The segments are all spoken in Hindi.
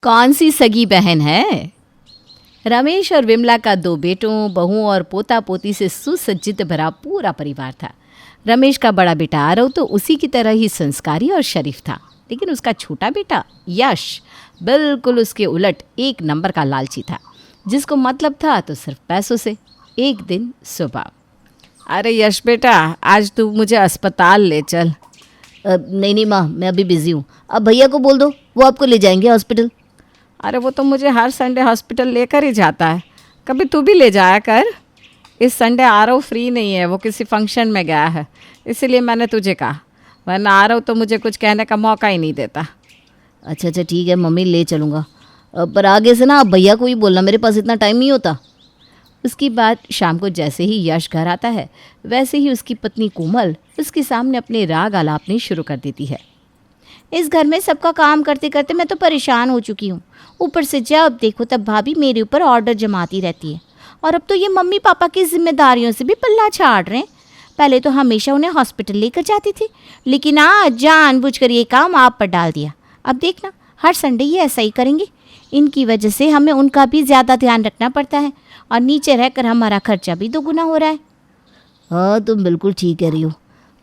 कौन सी सगी बहन है? रमेश और विमला का 2 बेटों, बहू और पोता पोती से सुसज्जित भरा पूरा परिवार था। रमेश का बड़ा बेटा आरव तो उसी की तरह ही संस्कारी और शरीफ था, लेकिन उसका छोटा बेटा यश बिल्कुल उसके उलट एक नंबर का लालची था, जिसको मतलब था तो सिर्फ पैसों से। एक दिन सुबह, अरे यश बेटा, आज तू मुझे अस्पताल ले चल। नहीं माँ, मैं अभी बिजी हूँ। अब भैया को बोल दो, वो आपको ले जाएंगे हॉस्पिटल। अरे वो तो मुझे हर संडे हॉस्पिटल लेकर ही जाता है, कभी तू भी ले जाया कर। इस संडे आरव फ्री नहीं है, वो किसी फंक्शन में गया है, इसीलिए मैंने तुझे कहा, वरना आरव तो मुझे कुछ कहने का मौका ही नहीं देता। अच्छा ठीक है मम्मी, ले चलूँगा। पर आगे से ना आप भैया को ही बोलना, मेरे पास इतना टाइम नहीं होता। उसकी बाद शाम को जैसे ही यश घर आता है, वैसे ही उसकी पत्नी कोमल उसके सामने अपने राग आलापने शुरू कर देती है। इस घर में सबका काम करते करते मैं तो परेशान हो चुकी हूँ। ऊपर से जब देखो तब भाभी मेरे ऊपर ऑर्डर जमाती रहती है, और अब तो ये मम्मी पापा की जिम्मेदारियों से भी पल्ला झाड़ रहे हैं। पहले तो हमेशा उन्हें हॉस्पिटल लेकर जाती थी, लेकिन आज जानबूझकर ये काम आप पर डाल दिया। अब देखना, हर संडे ये ऐसा ही करेंगे। इनकी वजह से हमें उनका भी ज़्यादा ध्यान रखना पड़ता है, और नीचे रहकर हमारा खर्चा भी दोगुना हो रहा है। हाँ, तुम बिल्कुल ठीक कह रही हो।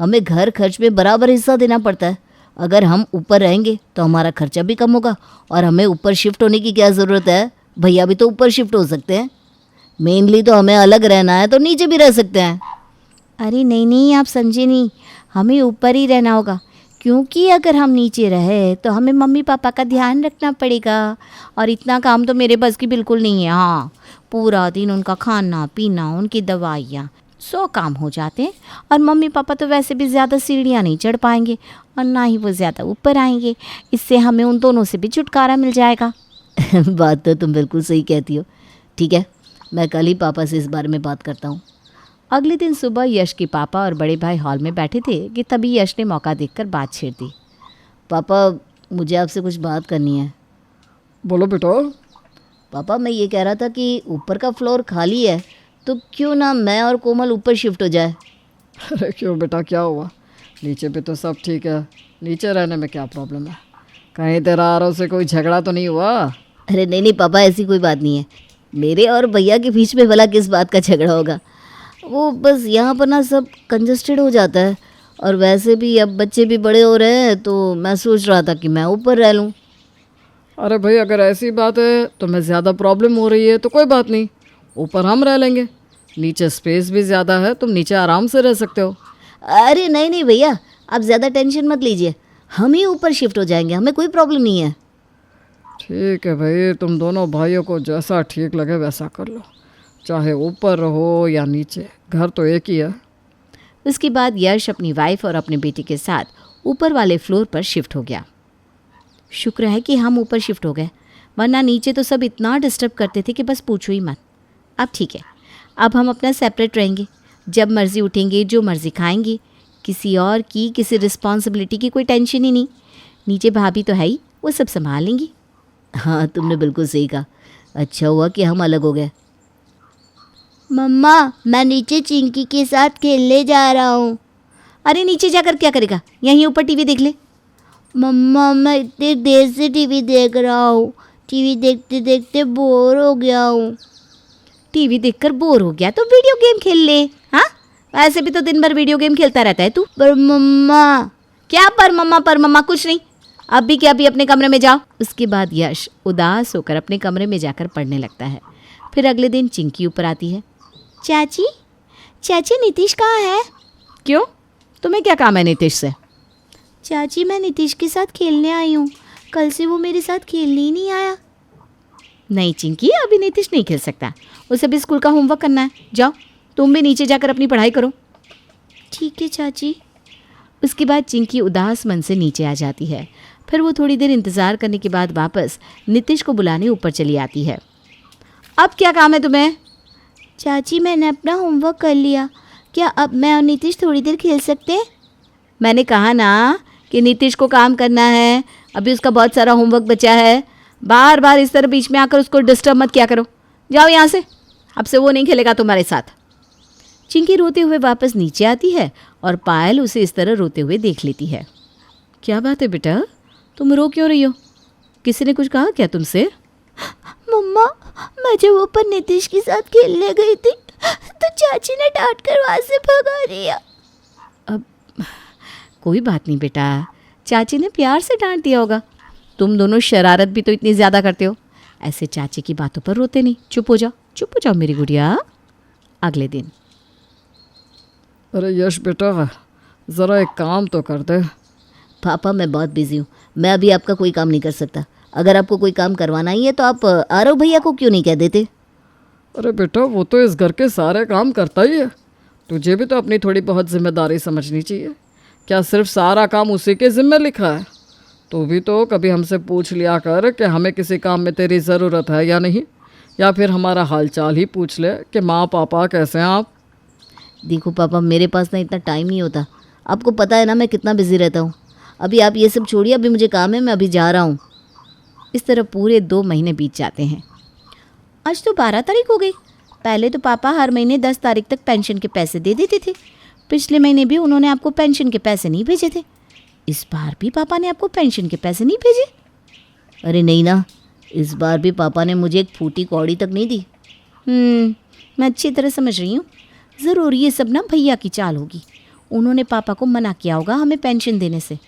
हमें घर खर्च में बराबर हिस्सा देना पड़ता है। अगर हम ऊपर रहेंगे तो हमारा खर्चा भी कम होगा, और हमें ऊपर शिफ्ट होने की क्या ज़रूरत है? भैया भी तो ऊपर शिफ्ट हो सकते हैं। मेनली तो हमें अलग रहना है, तो नीचे भी रह सकते हैं। अरे नहीं, आप समझे नहीं, हमें ऊपर ही रहना होगा, क्योंकि अगर हम नीचे रहे तो हमें मम्मी पापा का ध्यान रखना पड़ेगा, और इतना काम तो मेरे बस की बिल्कुल नहीं है। हाँ, पूरा दिन उनका खाना पीना, उनकी दवाइयाँ, 100 काम हो जाते हैं। और मम्मी पापा तो वैसे भी ज़्यादा सीढ़ियाँ नहीं चढ़ पाएंगे, और ना ही वो ज़्यादा ऊपर आएंगे। इससे हमें उन दोनों से भी छुटकारा मिल जाएगा। बात तो तुम बिल्कुल सही कहती हो। ठीक है, मैं कल ही पापा से इस बारे में बात करता हूँ। अगले दिन सुबह यश के पापा और बड़े भाई हॉल में बैठे थे कि तभी यश ने मौका देखकर बात छेड़ दी। पापा, मुझे आपसे कुछ बात करनी है। बोलो बेटा। पापा, मैं ये कह रहा था कि ऊपर का फ्लोर खाली है, तो क्यों ना मैं और कोमल ऊपर शिफ्ट हो जाए। अरे क्यों बेटा, क्या हुआ? नीचे पे तो सब ठीक है, नीचे रहने में क्या प्रॉब्लम है? कहीं तेरा आरव से कोई झगड़ा तो नहीं हुआ? अरे नहीं पापा, ऐसी कोई बात नहीं है। मेरे और भैया के बीच में भला किस बात का झगड़ा होगा? वो बस यहाँ पर ना सब कंजस्टेड हो जाता है, और वैसे भी अब बच्चे भी बड़े हो रहे हैं, तो मैं सोच रहा था कि मैं ऊपर रह लूँ। अरे भाई, अगर ऐसी बात है तो मैं ज़्यादा प्रॉब्लम हो रही है तो कोई बात नहीं, ऊपर हम रह लेंगे। नीचे स्पेस भी ज़्यादा है, तुम नीचे आराम से रह सकते हो। अरे नहीं भैया, आप ज़्यादा टेंशन मत लीजिए, हम ही ऊपर शिफ्ट हो जाएंगे, हमें कोई प्रॉब्लम नहीं है। ठीक है भाई, तुम दोनों भाइयों को जैसा ठीक लगे वैसा कर लो, चाहे ऊपर रहो या नीचे, घर तो एक ही है। उसके बाद यश अपनी वाइफ और अपने बेटे के साथ ऊपर वाले फ्लोर पर शिफ्ट हो गया। शुक्र है कि हम ऊपर शिफ्ट हो गए, वरना नीचे तो सब इतना डिस्टर्ब करते थे कि बस पूछो ही मत। अब ठीक है, अब हम अपना सेपरेट रहेंगे, जब मर्ज़ी उठेंगे, जो मर्ज़ी खाएंगे, किसी और की किसी रिस्पॉन्सिबिलिटी की कोई टेंशन ही नहीं। नीचे भाभी तो है ही, वो सब संभाल लेंगी। हाँ, तुमने बिल्कुल सही कहा। अच्छा हुआ कि हम अलग हो गए। मम्मा, मैं नीचे चिंकी के साथ खेलने जा रहा हूँ। अरे नीचे जाकर क्या करेगा, यहीं ऊपर टीवी देख ले। मम्मा, मैं इतनी देर से टीवी देख रहा हूँ, टीवी देखते देखते बोर हो गया हूँ। टीवी देखकर बोर हो गया तो वीडियो गेम खेल ले। हाँ, ऐसे भी तो दिन भर वीडियो गेम खेलता रहता है तू। पर मम्मा। क्या पर मम्मा कुछ नहीं, अब भी क्या अभी अपने कमरे में जाओ। उसके बाद यश उदास होकर अपने कमरे में जाकर पढ़ने लगता है। फिर अगले दिन चिंकी ऊपर आती है। चाची नीतीश कहाँ है? क्यों, तुम्हें क्या काम है नीतीश से? चाची, मैं नीतीश के साथ खेलने आई हूँ, कल से वो मेरे साथ खेलने ही नहीं आया। नहीं चिंकी, अभी नीतीश नहीं खेल सकता, उसे भी स्कूल का होमवर्क करना है। जाओ तुम भी नीचे जाकर अपनी पढ़ाई करो। ठीक है चाची। उसके बाद चिंकी उदास मन से नीचे आ जाती है। फिर वो थोड़ी देर इंतज़ार करने के बाद वापस नीतीश को बुलाने ऊपर चली आती है। अब क्या काम है तुम्हें? चाची, मैंने अपना होमवर्क कर लिया, क्या अब मैं और नीतीश थोड़ी देर खेल सकते हैं? मैंने कहा ना कि नीतीश को काम करना है, अभी उसका बहुत सारा होमवर्क बचा है। बार बार इस तरह बीच में आकर उसको डिस्टर्ब मत किया करो। जाओ यहाँ से, अब से वो नहीं खेलेगा तुम्हारे साथ। चिंकी रोते हुए वापस नीचे आती है और पायल उसे इस तरह रोते हुए देख लेती है। क्या बात है बेटा, तुम रो क्यों रही हो? किसी ने कुछ कहा क्या तुमसे? मम्मा, मैं जब ऊपर नीतीश के साथ खेलने गई थी तो चाची ने डांट कर वहाँ से भगा दिया। अब कोई बात नहीं बेटा, चाची ने प्यार से डांट दिया होगा। तुम दोनों शरारत भी तो इतनी ज़्यादा करते हो, ऐसे चाची की बातों पर रोते नहीं। चुप हो जाओ मेरी गुड़िया। अगले दिन। अरे यश बेटा, ज़रा एक काम तो कर दे। पापा मैं बहुत बिजी हूँ, मैं अभी आपका कोई काम नहीं कर सकता। अगर आपको कोई काम करवाना ही है तो आप आरव भैया को क्यों नहीं कह देते? अरे बेटा, वो तो इस घर के सारे काम करता ही है, तुझे भी तो अपनी थोड़ी बहुत जिम्मेदारी समझनी चाहिए। क्या सिर्फ सारा काम उसी के ज़िम्मे लिखा है? तू भी तो कभी हमसे पूछ लिया कर कि हमें किसी काम में तेरी ज़रूरत है या नहीं, या फिर हमारा हालचाल ही पूछ ले कि माँ पापा कैसे हैं आप। देखो पापा, मेरे पास ना इतना टाइम नहीं होता, आपको पता है ना मैं कितना बिजी रहता हूँ। अभी आप ये सब छोड़िए, अभी मुझे काम है, मैं अभी जा रहा हूँ। इस तरह पूरे 2 महीने बीत जाते हैं। आज तो 12 तारीख हो गई। पहले तो पापा हर महीने 10 तारीख तक पेंशन के पैसे दे देते थे। पिछले महीने भी उन्होंने आपको पेंशन के पैसे नहीं भेजे थे। इस बार भी पापा ने आपको पेंशन के पैसे नहीं भेजे? अरे नहीं ना, इस बार भी पापा ने मुझे एक फूटी कौड़ी तक नहीं दी। मैं अच्छी तरह समझ रही हूँ। ज़रूर ये सब ना भैया की चाल होगी। उन्होंने पापा को मना किया होगा हमें पेंशन देने से।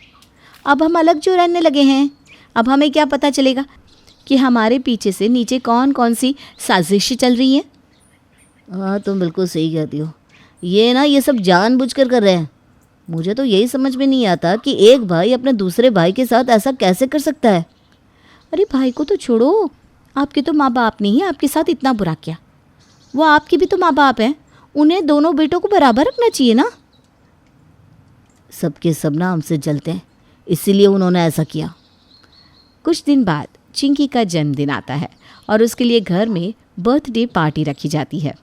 अब हम अलग जो रहने लगे हैं, अब हमें क्या पता चलेगा कि हमारे पीछे से नीचे कौन कौन सी साजिशें चल रही हैं। हाँ तुम बिल्कुल सही कहती हो, ये सब जानबूझकर कर रहे हैं। मुझे तो यही समझ में नहीं आता कि एक भाई अपने दूसरे भाई के साथ ऐसा कैसे कर सकता है। अरे भाई को तो छोड़ो, आपके तो माँ बाप ने ही आपके साथ इतना बुरा किया। वो आपके भी तो माँ बाप हैं, उन्हें दोनों बेटों को बराबर रखना चाहिए ना। सबके सब ना हमसे जलते हैं, इसीलिए उन्होंने ऐसा किया। कुछ दिन बाद चिंकी का जन्मदिन आता है और उसके लिए घर में बर्थडे पार्टी रखी जाती है।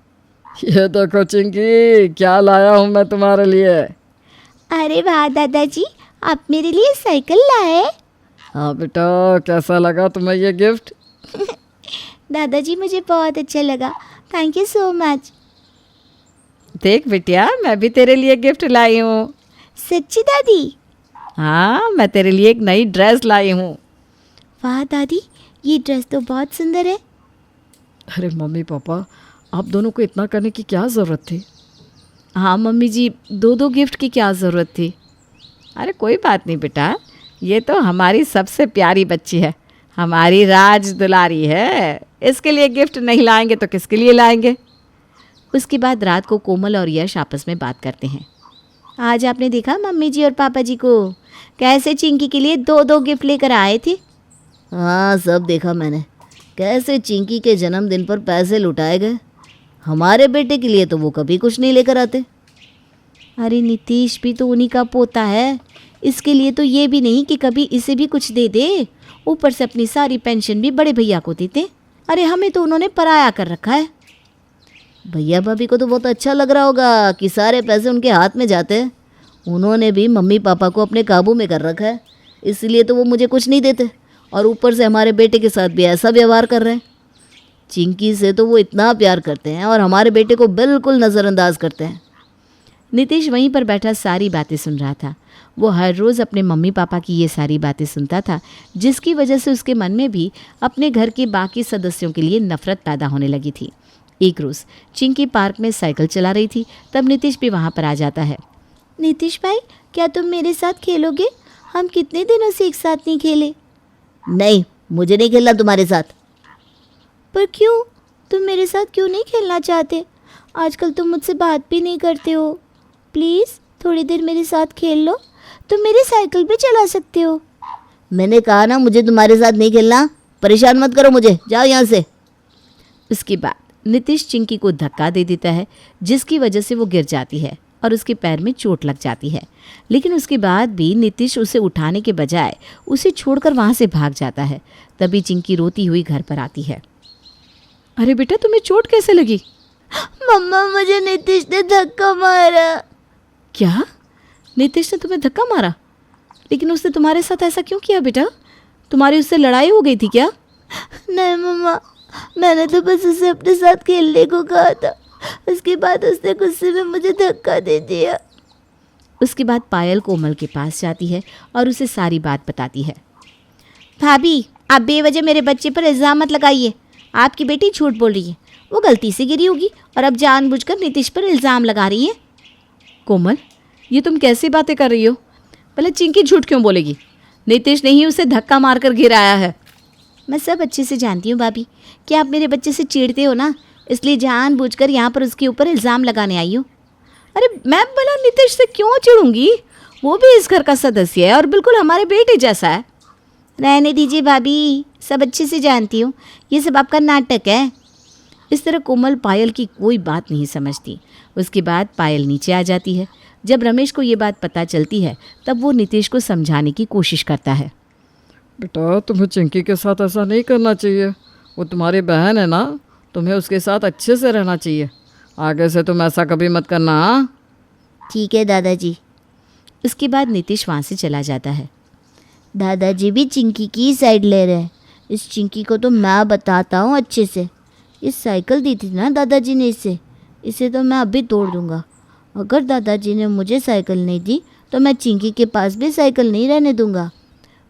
ये देखो चिंकी, क्या लाया हूँ मैं तुम्हारे लिए। अरे वाह दादाजी, आप मेरे लिए साइकिल लाए। हाँ बेटा, कैसा लगा तुम्हें ये गिफ्ट? दादाजी मुझे बहुत अच्छा लगा, थैंक यू सो मच। देख बिटिया, मैं भी तेरे लिए गिफ्ट लाई हूँ। सच्ची दादी? हाँ, मैं तेरे लिए एक नई ड्रेस लाई हूँ। वाह दादी, ये ड्रेस तो बहुत सुंदर है। अरे मम्मी पापा, आप दोनों को इतना करने की क्या ज़रूरत थी? हाँ मम्मी जी, 2 गिफ्ट की क्या ज़रूरत थी? अरे कोई बात नहीं बेटा, ये तो हमारी सबसे प्यारी बच्ची है, हमारी राज दुलारी है। इसके लिए गिफ्ट नहीं लाएंगे तो किसके लिए लाएंगे? उसके बाद रात को कोमल और यश आपस में बात करते हैं। आज आपने देखा मम्मी जी और पापा जी को कैसे चिंकी के लिए 2 गिफ्ट लेकर आए थे। हाँ सब देखा मैंने, कैसे चिंकी के जन्मदिन पर पैसे लुटाए गए। हमारे बेटे के लिए तो वो कभी कुछ नहीं लेकर आते। अरे नीतीश भी तो उन्हीं का पोता है, इसके लिए तो ये भी नहीं कि कभी इसे भी कुछ दे दे। ऊपर से अपनी सारी पेंशन भी बड़े भैया को देते। अरे हमें तो उन्होंने पराया कर रखा है। भैया भाभी को तो बहुत अच्छा लग रहा होगा कि सारे पैसे उनके हाथ में जाते हैं। उन्होंने भी मम्मी पापा को अपने काबू में कर रखा है, इसलिए तो वो मुझे कुछ नहीं देते, और ऊपर से हमारे बेटे के साथ भी ऐसा व्यवहार कर रहे हैं। चिंकी से तो वो इतना प्यार करते हैं और हमारे बेटे को बिल्कुल नज़रअंदाज करते हैं। नीतीश वहीं पर बैठा सारी बातें सुन रहा था। वो हर रोज़ अपने मम्मी पापा की ये सारी बातें सुनता था, जिसकी वजह से उसके मन में भी अपने घर के बाकी सदस्यों के लिए नफरत पैदा होने लगी थी। एक रोज़ चिंकी पार्क में साइकिल चला रही थी, तब नीतीश भी वहाँ पर आ जाता है। नीतीश भाई, क्या तुम मेरे साथ खेलोगे? हम कितने दिनों से एक साथ नहीं खेले। नहीं, मुझे नहीं खेलना तुम्हारे साथ। पर क्यों? तुम मेरे साथ क्यों नहीं खेलना चाहते? आजकल तुम मुझसे बात भी नहीं करते हो। प्लीज़ थोड़ी देर मेरे साथ खेल लो, तुम मेरी साइकिल भी चला सकते हो। मैंने कहा ना मुझे तुम्हारे साथ नहीं खेलना, परेशान मत करो मुझे, जाओ यहाँ से। उसके बाद नीतीश चिंकी को धक्का दे देता है, जिसकी वजह से वो गिर जाती है और उसके पैर में चोट लग जाती है। लेकिन उसके बाद भी नीतीश उसे उठाने के बजाय उसे छोड़कर वहाँ से भाग जाता है। तभी चिंकी रोती हुई घर पर आती है। अरे बेटा, तुम्हें चोट कैसे लगी? मम्मा, मुझे नीतीश ने धक्का मारा। क्या? नीतीश ने तुम्हें धक्का मारा? लेकिन उसने तुम्हारे साथ ऐसा क्यों किया बेटा? तुम्हारी उससे लड़ाई हो गई थी क्या? नहीं मम्मा, मैंने तो बस उसे अपने साथ खेलने को कहा था। उसके बाद उसने गुस्से में मुझे धक्का दे दिया। उसके बाद पायल कोमल के पास जाती है और उसे सारी बात बताती है। भाभी, आप बेवजह मेरे बच्चे पर इल्ज़ाम मत लगाइए। आपकी बेटी झूठ बोल रही है, वो गलती से गिरी होगी और अब जानबूझकर नीतीश पर इल्ज़ाम लगा रही है। कोमल, ये तुम कैसी बातें कर रही हो? भले चिंकी झूठ क्यों बोलेगी? नीतीश ने ही उसे धक्का मारकर गिराया है। मैं सब अच्छे से जानती हूँ भाभी कि आप मेरे बच्चे से चिढ़ते हो ना, इसलिए जानबूझकर यहाँ पर उसके ऊपर इल्ज़ाम लगाने आई हूँ। अरे मैं भला नीतीश से क्यों चिढ़ूंगी? वो भी इस घर का सदस्य है और बिल्कुल हमारे बेटे जैसा है। रहने दीजिए भाभी, सब अच्छे से जानती हूँ, ये सब आपका नाटक है। इस तरह कोमल पायल की कोई बात नहीं समझती। उसके बाद पायल नीचे आ जाती है। जब रमेश को ये बात पता चलती है तब वो नीतीश को समझाने की कोशिश करता है। बेटा, तुम्हें चिंकी के साथ ऐसा नहीं करना चाहिए। वो तुम्हारी बहन है ना, तुम्हें उसके साथ अच्छे से रहना चाहिए। आगे से तुम ऐसा कभी मत करना। हाँ? ठीक है दादाजी। उसके बाद नीतीश वहाँ से चला जाता है। दादाजी भी चिंकी की साइड ले रहे हैं। इस चिंकी को तो मैं बताता हूँ अच्छे से। इस साइकिल दी थी ना दादाजी ने इसे तो मैं अभी तोड़ दूँगा। अगर दादाजी ने मुझे साइकिल नहीं दी तो मैं चिंकी के पास भी साइकिल नहीं रहने दूँगा।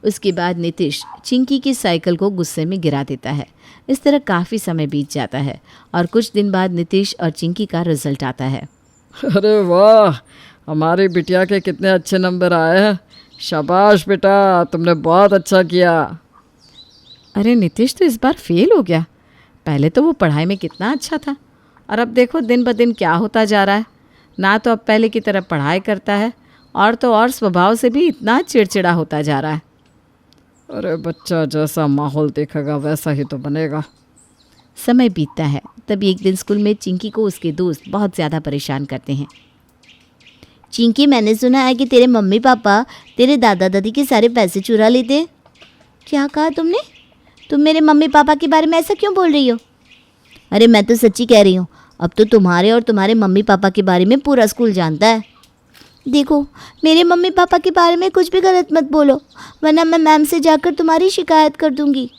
उसके बाद नीतीश चिंकी की साइकिल को गुस्से में गिरा देता है। इस तरह काफ़ी समय बीत जाता है और कुछ दिन बाद नीतीश और चिंकी का रिजल्ट आता है। अरे वाह, हमारी बिटिया के कितने अच्छे नंबर आए हैं। शाबाश बेटा, तुमने बहुत अच्छा किया। अरे नीतीश तो इस बार फेल हो गया। पहले तो वो पढ़ाई में कितना अच्छा था और अब देखो दिन ब दिन क्या होता जा रहा है। ना तो अब पहले की तरह पढ़ाई करता है और तो और स्वभाव से भी इतना चिड़चिड़ा होता जा रहा है। अरे बच्चा जैसा माहौल देखेगा वैसा ही तो बनेगा। समय बीतता है। तभी एक दिन स्कूल में चिंकी को उसके दोस्त बहुत ज़्यादा परेशान करते हैं। चिंकी, मैंने सुना है कि तेरे मम्मी पापा तेरे दादा दादी के सारे पैसे चुरा लेते हैं। क्या कहा तुमने? तुम मेरे मम्मी पापा के बारे में ऐसा क्यों बोल रही हो? अरे मैं तो सच्ची कह रही हूँ। अब तो तुम्हारे और तुम्हारे मम्मी पापा के बारे में पूरा स्कूल जानता है। देखो, मेरे मम्मी पापा के बारे में कुछ भी गलत मत बोलो, वरना मैं मैम से जाकर तुम्हारी शिकायत कर दूंगी।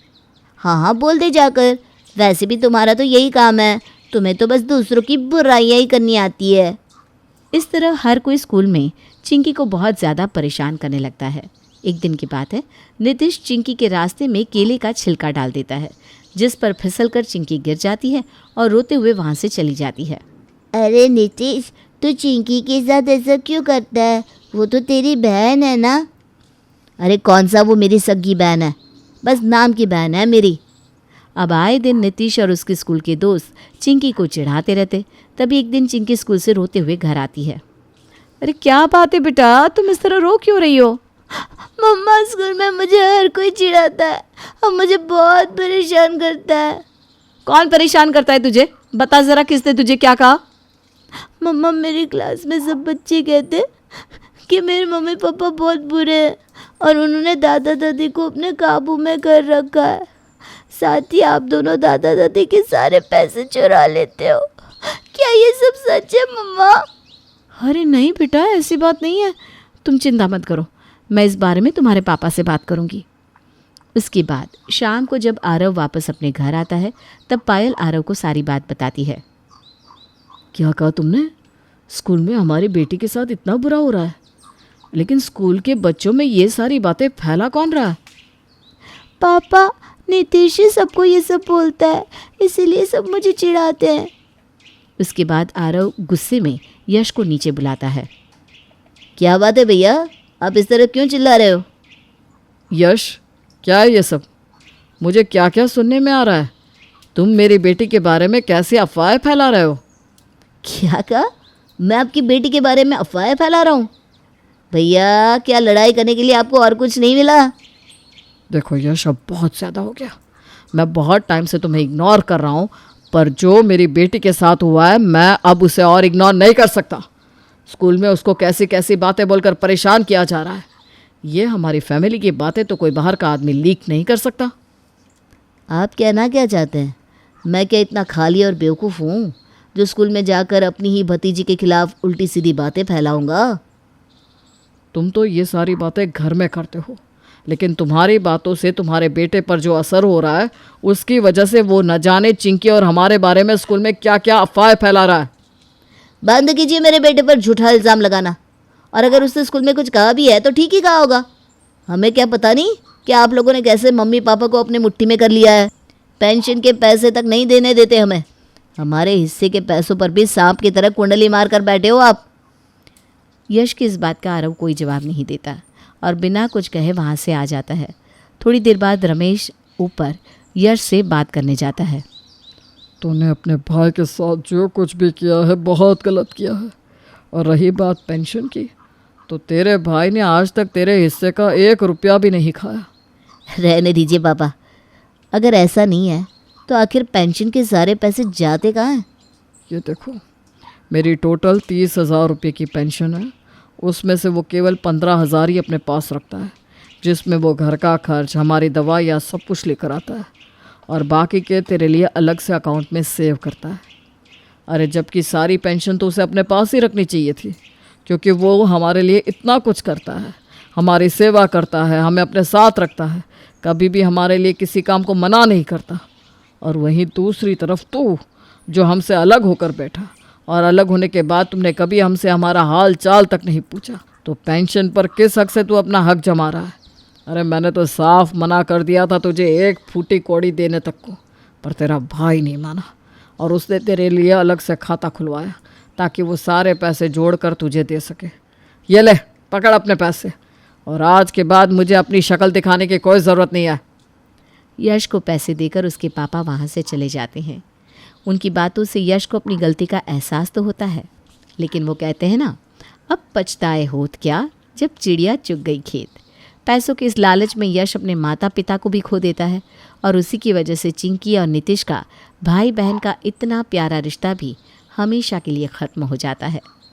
हाँ हाँ, बोल दे जाकर। वैसे भी तुम्हारा तो यही काम है, तुम्हें तो बस दूसरों की बुराइयाँ ही करनी आती है। इस तरह हर कोई स्कूल में चिंकी को बहुत ज़्यादा परेशान करने लगता है। एक दिन की बात है, नीतीश चिंकी के रास्ते में केले का छिलका डाल देता है, जिस पर फिसलकर चिंकी गिर जाती है और रोते हुए वहाँ से चली जाती है। अरे नीतीश, तू चिंकी के साथ ऐसा क्यों करता है? वो तो तेरी बहन है ना। अरे कौन सा वो मेरी सगी बहन है, बस नाम की बहन है मेरी। अब आए दिन नीतीश और उसके स्कूल के दोस्त चिंकी को चिढ़ाते रहते। तभी एक दिन चिंकी स्कूल से रोते हुए घर आती है। अरे क्या बात है बेटा, तुम इस तरह रो क्यों रही हो? मम्मा, स्कूल में मुझे हर कोई चिढ़ाता है और मुझे बहुत परेशान करता है। कौन परेशान करता है तुझे? बता ज़रा, किसने तुझे क्या कहा? मम्मा, मेरी क्लास में सब बच्चे कहते कि मेरे मम्मी पापा बहुत बुरे हैं और उन्होंने दादा दादी को अपने काबू में कर रखा है। साथ ही आप दोनों दादा दादी के सारे पैसे चुरा लेते हो। क्या ये सब सच है मम्मा? अरे नहीं बेटा, ऐसी बात नहीं है। तुम चिंता मत करो, मैं इस बारे में तुम्हारे पापा से बात करूंगी। उसके बाद शाम को जब आरव वापस अपने घर आता है तब पायल आरव को सारी बात बताती है। क्या कहा तुमने? स्कूल में हमारी बेटी के साथ इतना बुरा हो रहा है, लेकिन स्कूल के बच्चों में ये सारी बातें फैला कौन रहा है? पापा, नीतीश ही सबको ये सब बोलता है, इसीलिए सब मुझे चिढ़ाते हैं। उसके बाद आरव गुस्से में यश को नीचे बुलाता है। क्या बात है भैया, आप इस तरह क्यों चिल्ला रहे हो? यश, क्या है ये सब? मुझे क्या क्या सुनने में आ रहा है। तुम मेरी बेटी के बारे में कैसी अफवाहें फैला रहे हो? क्या कहा? मैं आपकी बेटी के बारे में अफवाहें फैला रहा हूँ? भैया, क्या लड़ाई करने के लिए आपको और कुछ नहीं मिला? देखो यश, अब बहुत ज़्यादा हो गया। मैं बहुत टाइम से तुम्हें इग्नोर कर रहा हूँ, पर जो मेरी बेटी के साथ हुआ है मैं अब उसे और इग्नोर नहीं कर सकता। स्कूल में उसको कैसी कैसी बातें बोलकर परेशान किया जा रहा है। ये हमारी फैमिली की बातें तो कोई बाहर का आदमी लीक नहीं कर सकता। आप कहना क्या चाहते हैं? मैं क्या इतना खाली और बेवकूफ़ हूँ जो स्कूल में जाकर अपनी ही भतीजी के खिलाफ उल्टी सीधी बातें फैलाऊंगा? तुम तो ये सारी बातें घर में करते हो, लेकिन तुम्हारी बातों से तुम्हारे बेटे पर जो असर हो रहा है उसकी वजह से वो न जाने चिंकी और हमारे बारे में स्कूल में क्या क्या अफवाहें फैला रहा है। बंद कीजिए मेरे बेटे पर झूठा इल्ज़ाम लगाना। और अगर उसने स्कूल में कुछ कहा भी है तो ठीक ही कहा होगा। हमें क्या पता नहीं कि आप लोगों ने कैसे मम्मी पापा को अपनी मुट्ठी में कर लिया है। पेंशन के पैसे तक नहीं देने देते हमें। हमारे हिस्से के पैसों पर भी सांप की तरह कुंडली मार कर बैठे हो आप। यश की इस बात का आरव कोई जवाब नहीं देता और बिना कुछ कहे वहाँ से आ जाता है। थोड़ी देर बाद रमेश ऊपर यश से बात करने जाता है। तूने अपने भाई के साथ जो कुछ भी किया है बहुत गलत किया है। और रही बात पेंशन की, तो तेरे भाई ने आज तक तेरे हिस्से का 1 रुपया भी नहीं खाया। रहने दीजिए पापा, अगर ऐसा नहीं है तो आखिर पेंशन के सारे पैसे जाते कहाँ हैं? ये देखो, मेरी टोटल 30,000 रुपये की पेंशन है। उसमें से वो केवल 15,000 ही अपने पास रखता है, जिसमें वो घर का खर्च, हमारी दवाइयाँ सब कुछ लेकर आता है, और बाकी के तेरे लिए अलग से अकाउंट में सेव करता है। अरे जबकि सारी पेंशन तो उसे अपने पास ही रखनी चाहिए थी, क्योंकि वो हमारे लिए इतना कुछ करता है, हमारी सेवा करता है, हमें अपने साथ रखता है, कभी भी हमारे लिए किसी काम को मना नहीं करता। और वहीं दूसरी तरफ तू, जो हमसे अलग होकर बैठा, और अलग होने के बाद तुमने कभी हमसे हमारा हाल चाल तक नहीं पूछा। तो पेंशन पर किस हक से तू अपना हक जमा रहा है? अरे मैंने तो साफ मना कर दिया था तुझे 1 फूटी कौड़ी देने तक को, पर तेरा भाई नहीं माना और उसने तेरे लिए अलग से खाता खुलवाया ताकि वो सारे पैसे जोड़कर तुझे दे सके। ये ले, पकड़ अपने पैसे, और आज के बाद मुझे अपनी शक्ल दिखाने की कोई ज़रूरत नहीं है। यश को पैसे देकर उसके पापा वहाँ से चले जाते हैं। उनकी बातों से यश को अपनी गलती का एहसास तो होता है, लेकिन वो कहते हैं ना, अब पछताए होत क्या जब चिड़िया चुग गई खेत। पैसों के इस लालच में यश अपने माता पिता को भी खो देता है, और उसी की वजह से चिंकी और नीतीश का भाई बहन का इतना प्यारा रिश्ता भी हमेशा के लिए ख़त्म हो जाता है।